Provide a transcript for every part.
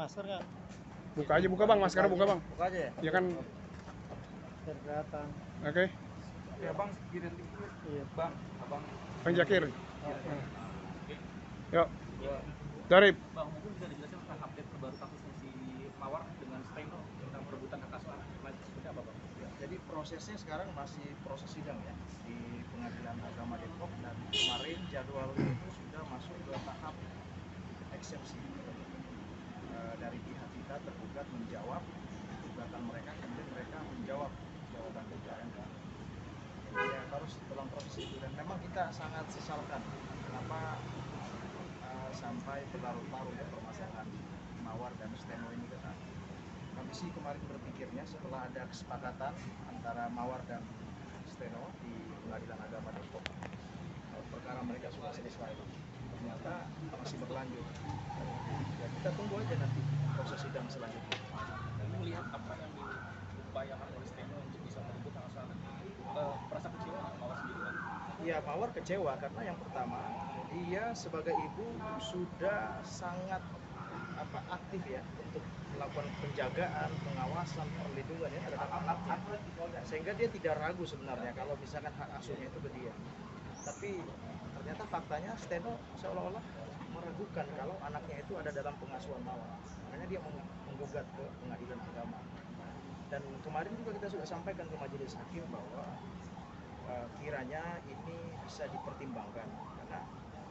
masker nggak? Buka aja, buka bang, maskernya buka bang. Buka aja ya? Ya kan, Biar kelihatan. oke. Ya bang, giring dikit. Iya. Bang, abang. Bang Jakir. Oke. Yuk, Darip. Bang, mungkin bisa dijelaskan tentang update terbaru kasusnya si Mawar dengan Steno tentang perebutan hak asuh anak seperti apa, Bang? Ya, jadi prosesnya sekarang masih proses sidang ya di Pengadilan Agama Depok, dan kemarin jadwalnya itu sudah masuk ke tahap eksepsi. Dari pihak kita tergugat menjawab gugatan mereka, kemudian mereka menjawab jawaban pencarian kan. Jadi ya, harus dalam proses itu, dan memang kita sangat sesalkan kenapa sampai berlarut-larut ya permasalahan Mawar dan Steno ini kan. Kami sih kemarin berpikirnya setelah ada kesepakatan antara Mawar dan Steno di Pengadilan Agama Depok, perkara mereka sudah selesai, ternyata masih berlanjut. Ya, kita tunggu aja nanti proses sidang selanjutnya. Dan melihat apa yang diupayakan oleh Steno untuk bisa merebut hak asuh anak, merasa kecewa nggak Mawar sendiri, Bang? Ya, Mawar kecewa karena yang pertama, dia sebagai ibu sudah sangat aktif ya untuk melakukan penjagaan, pengawasan, perlindungan ya terhadap anaknya, sehingga dia tidak ragu sebenarnya kalau misalkan hak asuhnya itu ke dia. Tapi ternyata faktanya Steno seolah-olah meragukan kalau anaknya itu ada dalam pengasuhan Mawar, makanya dia menggugat ke Pengadilan Agama. Dan kemarin juga kita sudah sampaikan ke majelis hakim bahwa kiranya ini bisa dipertimbangkan karena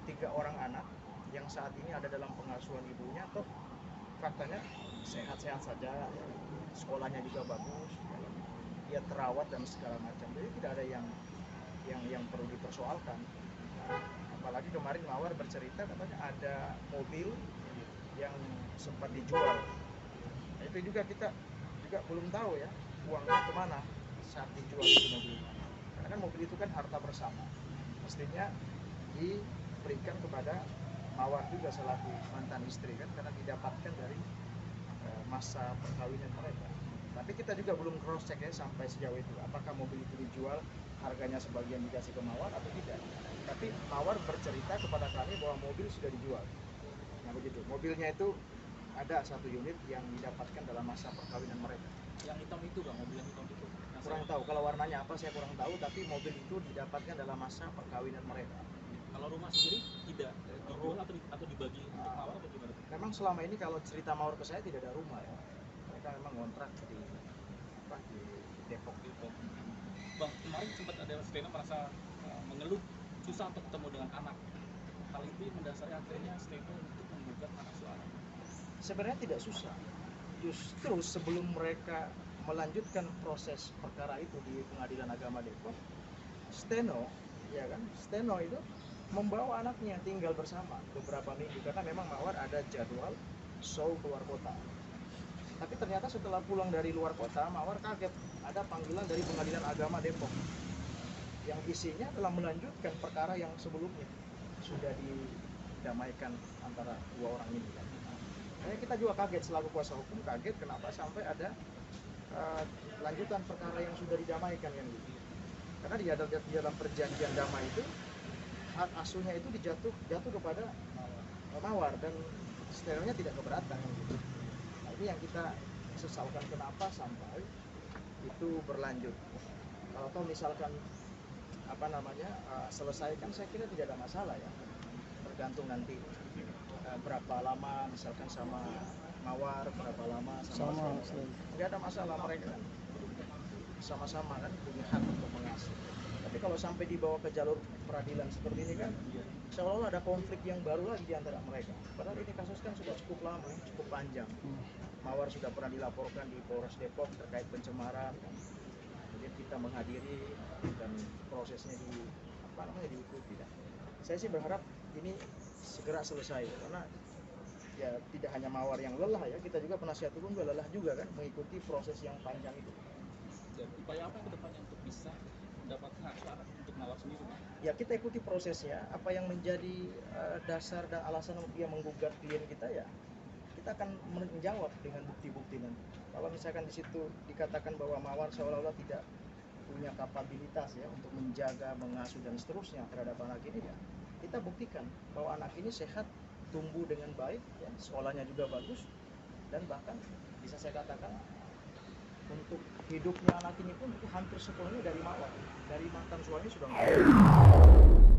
3 orang anak yang saat ini ada dalam pengasuhan ibunya toh faktanya sehat-sehat saja, sekolahnya juga bagus, dia terawat dan segala macam, jadi tidak ada yang perlu dipersoalkan. Apalagi kemarin Mawar bercerita katanya ada mobil yang sempat dijual. Nah, itu juga kita juga belum tahu ya uangnya kemana saat dijual itu mobil. Karena kan mobil itu kan harta bersama, mestinya diberikan kepada Mawar juga selaku mantan istri kan, karena didapatkan dari masa perkawinan mereka. Tapi kita juga belum cross check ya sampai sejauh itu, apakah mobil itu dijual, harganya sebagian dikasih ke Mawar atau tidak. Tapi Mawar bercerita kepada kami bahwa mobil sudah dijual. Nah begitu, mobilnya itu ada 1 unit yang didapatkan dalam masa perkawinan mereka. Yang hitam itu, Bang, mobil yang hitam itu. Kurang tahu, kalau warnanya apa saya kurang tahu, tapi mobil itu didapatkan dalam masa perkawinan mereka. Kalau rumah sendiri tidak dijual atau dibagi untuk Mawar atau gimana? Memang selama ini kalau cerita Mawar ke saya tidak ada rumah ya. Mereka memang ngontrak di Depok gitu. Bang, kemarin sempat ada Steno merasa mengeluh susah untuk ketemu dengan anak. Hal itu yang mendasari akhirnya Steno untuk menggugat hak asuh anak. Sebenarnya tidak susah. Justru sebelum mereka melanjutkan proses perkara itu di Pengadilan Agama Depok, Steno itu membawa anaknya tinggal bersama beberapa minggu karena memang Mawar ada jadwal show keluar kota. Tapi ternyata setelah pulang dari luar kota, Mawar kaget ada panggilan dari Pengadilan Agama Depok yang isinya adalah melanjutkan perkara yang sebelumnya sudah didamaikan antara 2 orang ini. Nah, kita juga kaget selaku kuasa hukum, kaget kenapa sampai ada lanjutan perkara yang sudah didamaikan kan gitu. Karena di dalam perjanjian damai itu hak asuhnya itu jatuh kepada Mawar dan Steno-nya tidak keberatan gitu. Nah, ini yang kita sesalkan kenapa sampai itu berlanjut. Kalau toh misalkan selesaikan, saya kira tidak ada masalah ya. Tergantung nanti berapa lama misalkan sama Mawar, berapa lama sama Steno. Tidak ada masalah, mereka kan sama-sama kan punya hak untuk mengasuh. Tapi kalau sampai dibawa ke jalur peradilan seperti ini kan seolah-olah ada konflik yang baru lagi di antara mereka. Padahal ini kasus kan sudah cukup lama, cukup panjang. Mawar sudah pernah dilaporkan di Polres Depok terkait pencemaran. Kemudian kita menghadiri dan prosesnya diikuti. Saya sih berharap ini segera selesai karena ya tidak hanya Mawar yang lelah ya, kita juga penasihat hukum juga lelah juga kan mengikuti proses yang panjang itu. Dan upaya apa yang kedepannya untuk bisa mendapatkan hak asuh anak untuk Mawar sendiri, Bang? Ya kita ikuti prosesnya, apa yang menjadi dasar dan alasan dia menggugat klien kita ya kita akan menjawab dengan bukti-bukti nanti. Kalau misalkan di situ dikatakan bahwa Mawar seolah-olah tidak punya kapabilitas ya untuk menjaga, mengasuh dan seterusnya terhadap anak ini ya kita buktikan bahwa anak ini sehat, tumbuh dengan baik, ya, sekolahnya juga bagus, dan bahkan bisa saya katakan untuk hidupnya anak ini pun itu hampir sepenuhnya dari mawar, dari mantan suami sudah nggak ada.